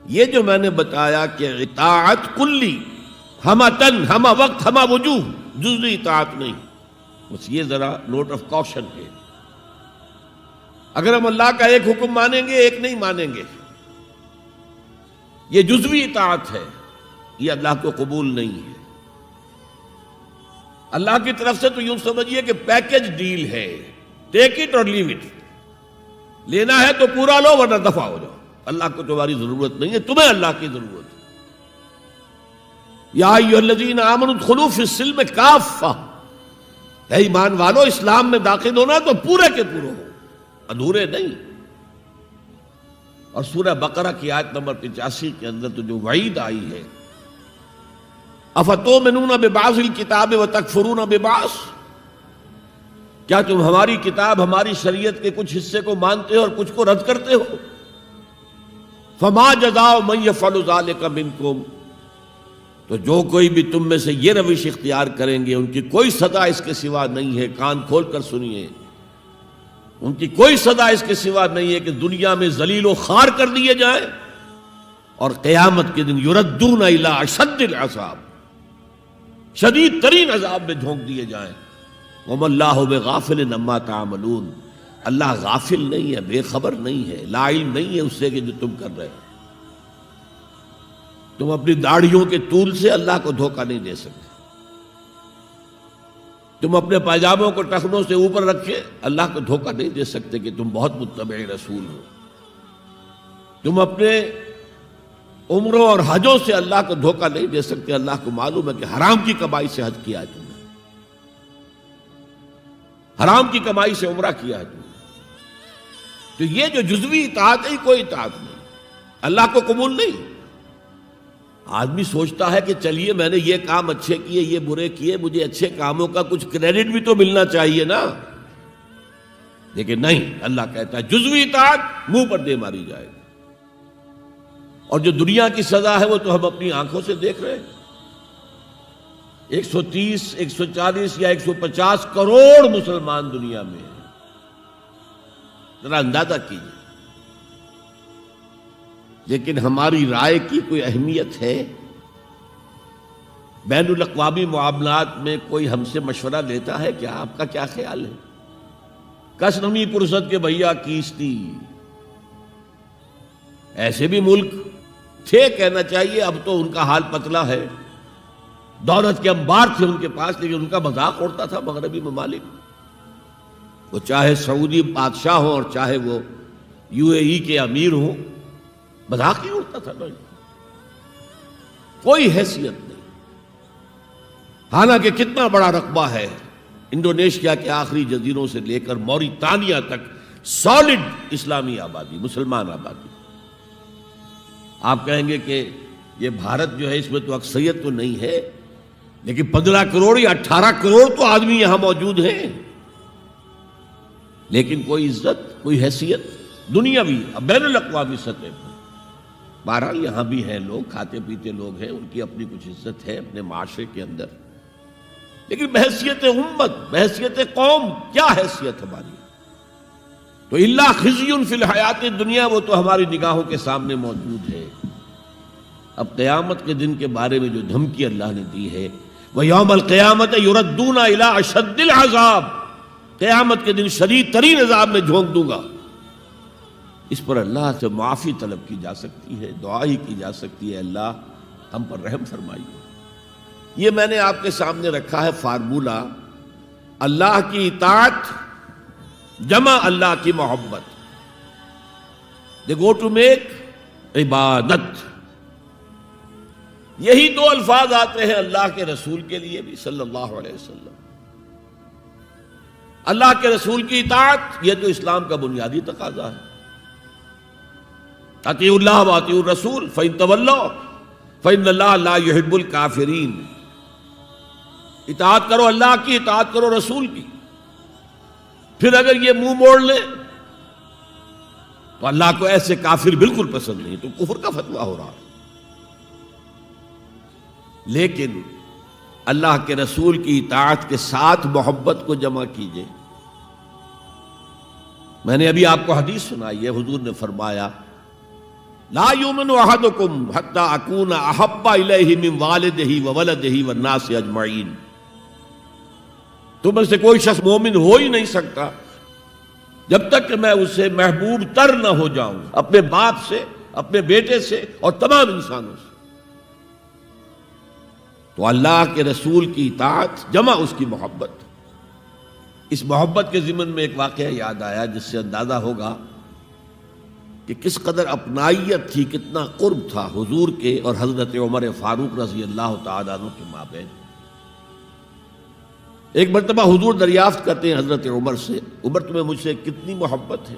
یہ جو میں نے بتایا کہ اطاعت کلی، ہمہ تن، ہمہ وقت، ہمہ وجوہ، جزوی اطاعت نہیں، بس یہ ذرا نوٹ آف کوشن ہے۔ اگر ہم اللہ کا ایک حکم مانیں گے، ایک نہیں مانیں گے، یہ جزوی اطاعت ہے، یہ اللہ کو قبول نہیں ہے۔ اللہ کی طرف سے تو یوں سمجھیے کہ پیکج ڈیل ہے، ٹیک اٹ اور لیو اٹ، لینا ہے تو پورا لو ورنہ دفع ہو جاؤ، اللہ کو تمہاری ضرورت نہیں ہے، تمہیں اللہ کی ضرورت ہے۔ یا ایھا الذین آمنوا ادخلوا فی السلم کافہ، اے ایمان والو اسلام میں داخل ہونا تو پورے کے پورے ہو، ادھورے نہیں۔ اور سورہ بقرہ کی آیت نمبر 85 کے اندر تو جو وعید آئی ہے، افتؤمنون ببعض الکتاب وتکفرون ببعض، کیا تم ہماری کتاب، ہماری شریعت کے کچھ حصے کو مانتے ہو اور کچھ کو رد کرتے ہو؟ فما جزاء من یفعل ذلک منکم، تو جو کوئی بھی تم میں سے یہ روش اختیار کریں گے ان کی کوئی سزا اس کے سوا نہیں ہے، کان کھول کر سنیے، ان کی کوئی سزا اس کے سوا نہیں ہے کہ دنیا میں ذلیل و خوار کر دیے جائیں اور قیامت کے دن یردون الی اشد العذاب، شدید ترین عذاب میں جھونک دیے جائیں۔ وما اللہ بغافل عما تعملون، اللہ غافل نہیں ہے، بے خبر نہیں ہے، لا علم نہیں ہے اس سے کہ جو تم کر رہے ہو۔ تم اپنی داڑھیوں کے طول سے اللہ کو دھوکہ نہیں دے سکتے، تم اپنے پائجاموں کو ٹخنوں سے اوپر رکھے اللہ کو دھوکہ نہیں دے سکتے کہ تم بہت متبع رسول ہو، تم اپنے عمروں اور حجوں سے اللہ کو دھوکہ نہیں دے سکتے، اللہ کو معلوم ہے کہ حرام کی کمائی سے حج کیا ہے تم نے، حرام کی کمائی سے عمرہ کیا ہے تم نے۔ تو یہ جو جزوی اطاعت ہے کوئی اطاعت نہیں، اللہ کو قبول نہیں۔ آدمی سوچتا ہے کہ چلیے میں نے یہ کام اچھے کیے، یہ برے کیے، مجھے اچھے کاموں کا کچھ کریڈٹ بھی تو ملنا چاہیے نا، لیکن نہیں، اللہ کہتا ہے جزوی اطاعت منہ پر دے ماری جائے گی۔ اور جو دنیا کی سزا ہے وہ تو ہم اپنی آنکھوں سے دیکھ رہے ہیں، 130، 140 یا 150 کروڑ مسلمان دنیا میں ہیں، ذرا اندازہ کیجیے، لیکن ہماری رائے کی کوئی اہمیت ہے؟ بین الاقوامی معاملات میں کوئی ہم سے مشورہ لیتا ہے کیا؟ آپ کا کیا خیال ہے؟ کس نمی پرست کے بھیا کیستی، ایسے بھی ملک تھے کہنا چاہیے، اب تو ان کا حال پتلا ہے، دولت کے انبار تھے ان کے پاس، لیکن ان کا مذاق اڑتا تھا مغربی ممالک، وہ چاہے سعودی بادشاہ ہوں اور چاہے وہ UAE کے امیر ہوں، مذاق ہی اڑتا تھا، کوئی حیثیت نہیں۔ حالانکہ کتنا بڑا رقبہ ہے انڈونیشیا کے آخری جزیروں سے لے کر موریتانیہ تک، سالڈ اسلامی آبادی، مسلمان آبادی۔ آپ کہیں گے کہ یہ بھارت جو ہے اس میں تو اکثریت تو نہیں ہے، لیکن 15 کروڑ یا 18 کروڑ تو آدمی یہاں موجود ہیں، لیکن کوئی عزت، کوئی حیثیت دنیاوی بین الاقوامی سطح پر۔ بہرحال یہاں بھی ہیں لوگ، کھاتے پیتے لوگ ہیں، ان کی اپنی کچھ عزت ہے اپنے معاشرے کے اندر، لیکن بحیثیت امت، بحیثیت قوم کیا حیثیت ہماری؟ تو الا خزی فی الحیات الدنیا، وہ تو ہماری نگاہوں کے سامنے موجود ہے۔ اب قیامت کے دن کے بارے میں جو دھمکی اللہ نے دی ہے، وَيَوْمَ الْقِيَامَةِ يُرَدُّونَ إِلَىٰ أَشَدِّ الْعَذَابِ، قیامت کے دن شدید ترین عذاب میں جھونک دوں گا۔ اس پر اللہ سے معافی طلب کی جا سکتی ہے، دعا ہی کی جا سکتی ہے، اللہ ہم پر رحم فرمائیے۔ یہ میں نے آپ کے سامنے رکھا ہے فارمولہ، اللہ کی اطاعت جمع اللہ کی محبت، دے گو ٹو میک عبادت۔ یہی دو الفاظ آتے ہیں اللہ کے رسول کے لیے بھی صلی اللہ علیہ وسلم۔ اللہ کے رسول کی اطاعت یہ تو اسلام کا بنیادی تقاضا ہے، اطیعوا اللہ واطیعوا الرسول فإن تولوا فإن اللہ لا يحب الکافرین۔ اطاعت کرو اللہ کی، اطاعت کرو رسول کی، پھر اگر یہ منہ موڑ لیں تو اللہ کو ایسے کافر بالکل پسند نہیں، تو کفر کا فتویٰ ہو رہا ہے۔ لیکن اللہ کے رسول کی اطاعت کے ساتھ محبت کو جمع کیجئے۔ میں نے ابھی آپ کو حدیث سنائی ہے، حضور نے فرمایا لا یؤمن احدکم حتی اکون احب الیہ من والدہ وولدہ والناس اجمعین، تم میں سے کوئی شخص مومن ہو ہی نہیں سکتا جب تک کہ میں اسے محبوب تر نہ ہو جاؤں، اپنے باپ سے، اپنے بیٹے سے اور تمام انسانوں سے۔ تو اللہ کے رسول کی اطاعت جمع اس کی محبت۔ اس محبت کے ضمن میں ایک واقعہ یاد آیا جس سے اندازہ ہوگا کہ کس قدر اپنائیت تھی، کتنا قرب تھا حضور کے اور حضرت عمر فاروق رضی اللہ تعالیٰ عنہ کے مابین۔ ایک مرتبہ حضور دریافت کرتے ہیں حضرت عمر سے، عمر تمہیں مجھ سے کتنی محبت ہے؟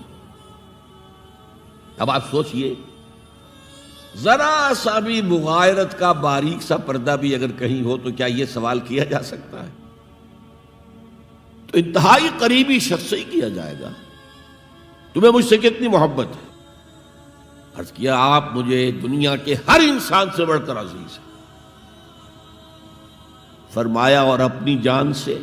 اب آپ سوچئے، ذرا سا بھی مغایرت کا باریک سا پردہ بھی اگر کہیں ہو تو کیا یہ سوال کیا جا سکتا ہے؟ تو انتہائی قریبی شخص سے ہی کیا جائے گا، تمہیں مجھ سے کتنی محبت ہے؟ عرض کیا آپ مجھے دنیا کے ہر انسان سے بڑھ کر عزیز ہیں۔ فرمایا اور اپنی جان سے؟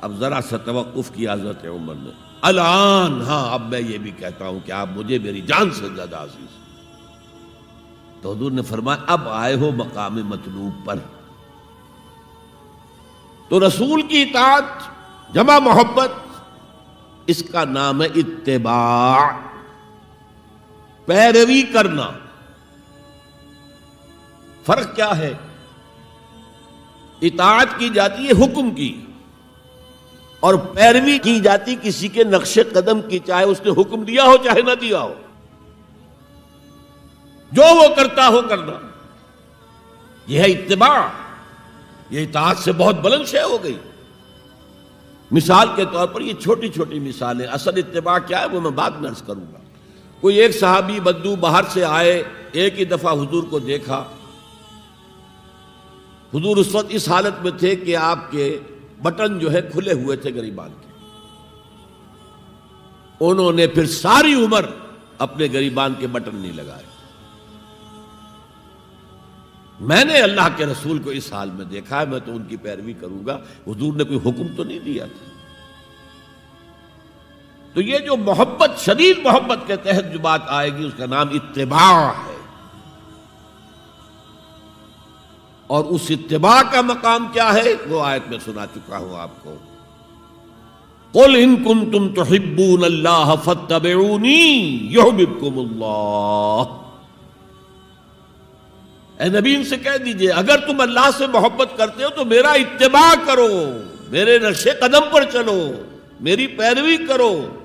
اب ذرا سا توقف کیا حضرت عمر نے، الان ہاں اب میں یہ بھی کہتا ہوں کہ آپ مجھے میری جان سے زیادہ عزیز ہیں۔ تو حضور نے فرمایا اب آئے ہو مقام مطلوب پر۔ تو رسول کی اطاعت جمع محبت، اس کا نام ہے اتباع، پیروی کرنا۔ فرق کیا ہے؟ اطاعت کی جاتی ہے حکم کی، اور پیروی کی جاتی کسی کے نقش قدم کی، چاہے اس نے حکم دیا ہو چاہے نہ دیا ہو، جو وہ کرتا ہو کرنا۔ یہ ہے اتباع۔ یہ اطاعت سے بہت بلند شے ہو گئی۔ مثال کے طور پر یہ چھوٹی چھوٹی مثالیں، اصل اتباع کیا ہے وہ میں بعد میں عرض کروں گا۔ کوئی ایک صحابی بدو باہر سے آئے، ایک ہی دفعہ حضور کو دیکھا، حضور اس وقت اس حالت میں تھے کہ آپ کے بٹن جو ہے کھلے ہوئے تھے گریبان کے۔ انہوں نے پھر ساری عمر اپنے گریبان کے بٹن نہیں لگائے۔ میں نے اللہ کے رسول کو اس حال میں دیکھا ہے، میں تو ان کی پیروی کروں گا، حضور نے کوئی حکم تو نہیں دیا تھا۔ تو یہ جو محبت، شدید محبت کے تحت جو بات آئے گی اس کا نام اتباع ہے۔ اور اس اتباع کا مقام کیا ہے وہ آیت میں سنا چکا ہوں آپ کو۔ قُلْ إِن كُنتُمْ تُحِبُّونَ اللَّهَ فَاتَّبِعُونِي يُحْبِبْكُمُ اللَّهُ۔ اے نبی ان سے کہہ دیجئے اگر تم اللہ سے محبت کرتے ہو تو میرا اتباع کرو، میرے نقش قدم پر چلو، میری پیروی کرو۔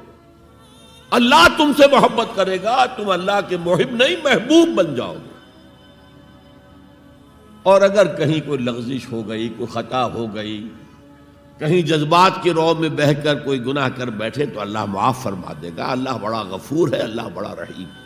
اللہ تم سے محبت کرے گا، تم اللہ کے محب نہیں محبوب بن جاؤ گے۔ اور اگر کہیں کوئی لغزش ہو گئی، کوئی خطا ہو گئی، کہیں جذبات کی رو میں بہہ کر کوئی گناہ کر بیٹھے تو اللہ معاف فرما دے گا۔ اللہ بڑا غفور ہے، اللہ بڑا رحیم ہے۔